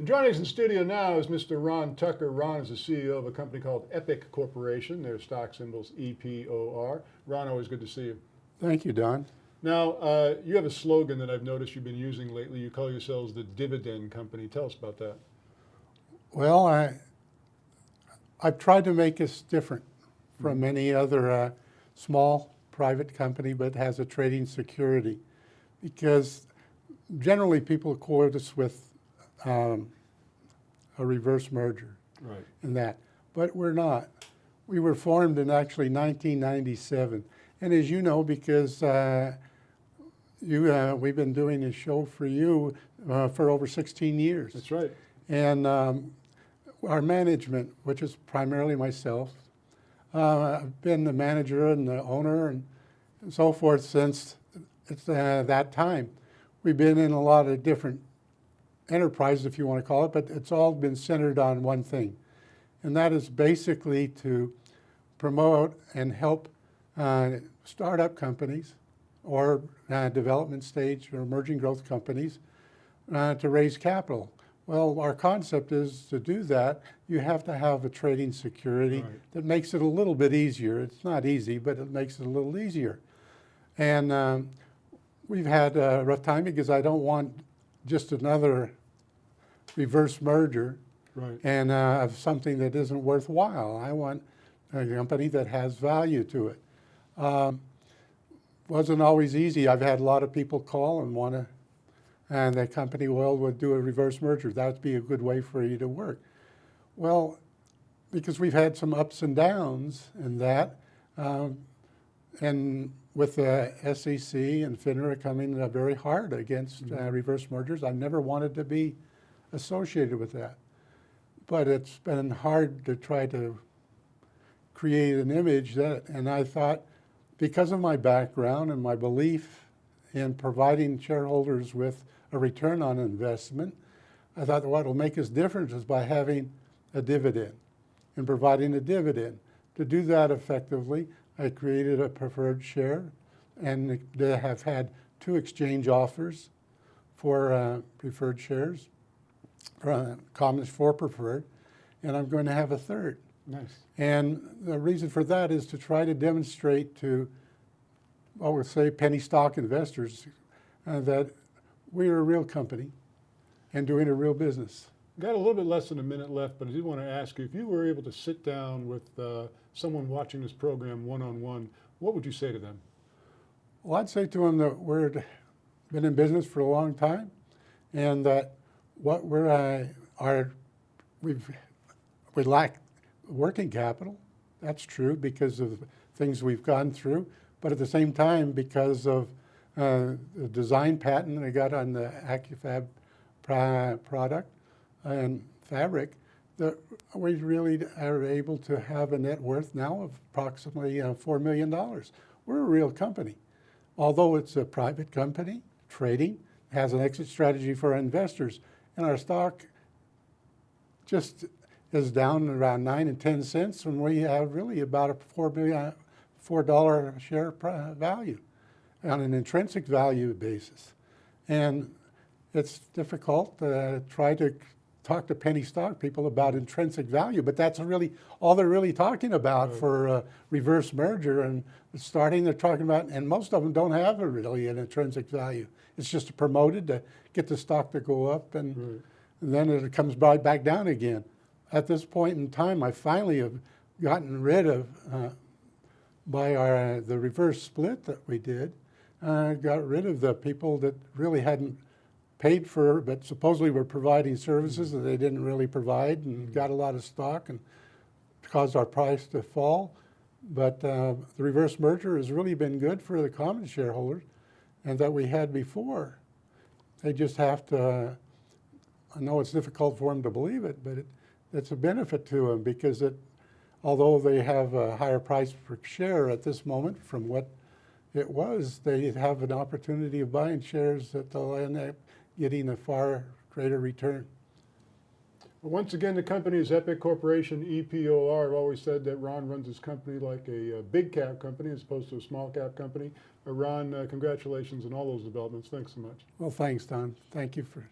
And joining us in studio now is Mr. Ron Tucker. Ron is the CEO of a company called EPOR Corporation. Their stock symbol's EPOR. Ron, always good to see you. Thank you, Don. Now, you have a slogan that I've noticed you've been using lately. You call yourselves the Dividend Company. Tell us about that. Well, I've tried to make us different from any other small private company, but has a trading security, because generally people quote us with a reverse merger, Right. and that, but we're not. We were formed in actually 1997, and as you know, because we've been doing this show for you for over 16 years. That's right. And our management, which is primarily myself, I've been the manager and the owner and so forth since it's that time. We've been in a lot of different enterprises, if you want to call it, but it's all been centered on one thing, and that is basically to promote and help startup companies or development stage or emerging growth companies to raise capital. Well, our concept is to do that, you have to have a trading security that makes it a little bit easier. It's not easy, but it makes it a little easier. And we've had a rough time because I don't want just another reverse merger and of something that isn't worthwhile. I want a company that has value to it. Wasn't always easy. I've had a lot of people call and want to, and the company would do a reverse merger. That would be a good way for you to work. Well, because we've had some ups and downs in that, and with the SEC and FINRA coming very hard against reverse mergers, I've never wanted to be associated with that. But it's been hard to try to create an image that, and I thought, because of my background and my belief in providing shareholders with a return on investment, I thought what will make us different is by having a dividend and providing a dividend. To do that effectively, I created a preferred share, and they have had 2 exchange offers for preferred shares, common for preferred, and I'm going to have a third. Nice. And the reason for that is to try to demonstrate to, I would say, penny stock investors that we're a real company and doing a real business. Got a little bit less than a minute left, but I did want to ask you, if you were able to sit down with someone watching this program one-on-one, what would you say to them? Well, I'd say to them that we've been in business for a long time, and that what we lack working capital. That's true because of things we've gone through, but at the same time, because of the design patent I got on the AccuFab product and fabric, that we really are able to have a net worth now of approximately $4 million. We're a real company. Although it's a private company, trading, has an exit strategy for our investors, and our stock just is down around 9 and 10 cents, and we have really about a $4 share value on an intrinsic value basis. And it's difficult to try to talk to penny stock people about intrinsic value, but that's really all they're really talking about for a reverse merger. And starting, they're talking about, and most of them don't have really an intrinsic value. It's just promoted to get the stock to go up, and then it comes right back down again. At this point in time, I finally have gotten rid of, by the reverse split that we did, got rid of the people that really hadn't paid for, but supposedly were providing services that they didn't really provide, and got a lot of stock and caused our price to fall. But the reverse merger has really been good for the common shareholders, and that we had before. They just have to, I know it's difficult for them to believe it, but it's a benefit to them, because although they have a higher price per share at this moment from what it was, they have an opportunity of buying shares that they'll end up getting a far greater return. Well, once again, the company is EPOR Corporation, EPOR. I've always said that Ron runs his company like a big cap company as opposed to a small cap company. Ron, congratulations on all those developments. Thanks so much. Well, thanks, Don. Thank you for